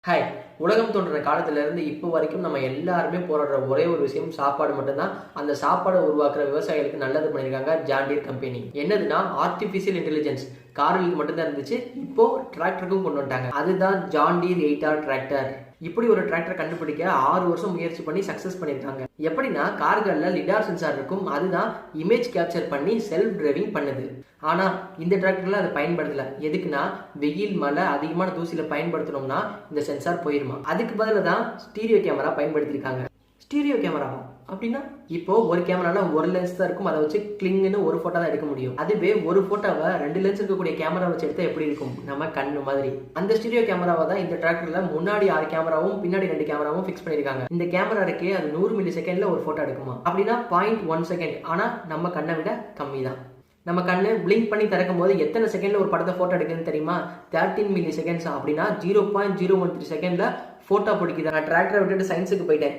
Hi. உலகம் தோன்ற காலத்திலிருந்து இப்போ வரைக்கும் நம்ம எல்லாருமே போராடுற ஒரே ஒரு விஷயம் சாப்பாடு மட்டும்தான். அந்த சாப்பாடை உருவாக்குற விவசாயிகளுக்கு நல்லது பண்ணியிருக்காங்க ஜான் டீர் கம்பெனி. என்னதுன்னா ஆர்டிஃபிஷியல் இன்டெலிஜென்ஸ். கார்களுக்கு மட்டும்தான் இருந்துச்சு, இப்போ டிராக்டருக்கும் கொண்டு வந்துட்டாங்க. அதுதான் ஜான் டீர் 8R டிராக்டர். இப்படி ஒரு டிராக்டர் கண்டுபிடிக்க 6 வருஷம் முயற்சி பண்ணி சக்சஸ் பண்ணியிருக்காங்க. எப்படின்னா கார்கள்ல லிடார் சென்சார் இருக்கும், அதுதான் இமேஜ் கேப்சர் பண்ணி செல்ஃப் டிரைவிங் பண்ணுது. ஆனா இந்த டிராக்டர்ல அதை பயன்படுத்தல. எதுக்குன்னா வெயில் மழை அதிகமான தூசியில பயன்படுத்தணும்னா இந்த சென்சார் போயிருமா. அதுக்கு பதிலாக தான் ஸ்டீரியோ கேமரா பயன்படுத்திருக்காங்க. ஸ்டீரியோ கேமராவா அப்படின்னா இப்போ ஒரு கேமரால ஒரு லென்ஸ் தான் இருக்கும், அதை வச்சு கிளிங்னு ஒரு போட்டோ தான் எடுக்க முடியும். அதுவே ஒரு போட்டோவை 2 லென்ஸ் இருக்கக்கூடிய கேமரா வச்சு எடுத்தா எப்படி இருக்கும், நம்ம கண்ணு மாதிரி. அந்த ஸ்டீரியோ கேமராவை தான் இந்த டிராக்டர்ல முன்னாடி 6 கேமராவும் பின்னாடி 2 கேமராவும் பிக்ஸ் பண்ணிருக்காங்க. இந்த கேமரா இருக்கே அது 100 மில்லி செகண்ட்ல ஒரு போட்டோ எடுக்குமா. அப்படின்னா 0.1 செகண்ட். ஆனா நம்ம கண்ணை விட கம்மி தான். நம்ம கண்ணு பிளிங்க் பண்ணி திறக்கும் போது எத்தனை செகண்ட்ல ஒரு படத்தை போட்டோ எடுக்குதுன்னு தெரியுமா? 13 மில்லி செகண்ட்ஸ். அப்படின்னா 0.013 செகண்ட்ல போட்டோ பிடிக்குது. நான் டிராக்டரை விட்டுட்டு சயின்ஸுக்கு போயிட்டேன்,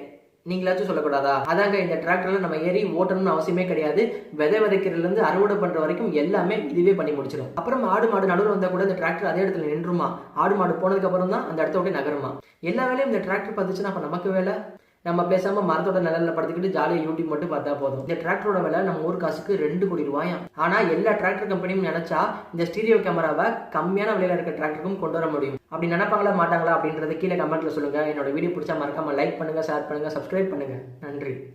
நீங்களாச்சும் சொல்லக்கூடாதா? அதாங்க, இந்த டிராக்டர்ல நம்ம ஏறி ஓட்டணும்னு அவசியமே கிடையாது. விதைக்கிறதுல இருந்து அறுவடை பண்ற வரைக்கும் எல்லாமே இதுவே பண்ணி முடிச்சிடும். அப்புறம் ஆடு மாடு நடுவில் வந்தா கூட இந்த டிராக்டர் அதே இடத்துல நின்றுமா. ஆடு மாடு போனதுக்கு அப்புறம் தான் அந்த இடத்த விட்டு நகருமா. எல்லா வேலையும் இந்த டிராக்டர் பார்த்துச்சுன்னா அப்ப நமக்கு வேலை. நம்ம பேசாம மரத்தோட நிழல்ல படுத்துக்கிட்டு ஜாலியாக யூடியூப் மட்டும் பார்த்தா போதும். இந்த டிராக்டரோட விலை நம்ம ஊர் காசுக்கு 2 கோடி ரூபாயாம். ஆனா எல்லா டிராக்டர் கம்பெனியும் நினைச்சா இந்த ஸ்டீரியோ கேமராவை கம்மியான விலையில இருக்க டிராக்டருக்கும் கொண்டு வர முடியும். அப்படி நினைப்பாங்களா மாட்டாங்களா அப்படின்றது கீழே கமெண்ட்ல சொல்லுங்க. என்னோட வீடியோ பிடிச்சா மறக்காம லைக் பண்ணுங்க, ஷேர் பண்ணுங்க, சப்ஸ்கிரைப் பண்ணுங்க. நன்றி.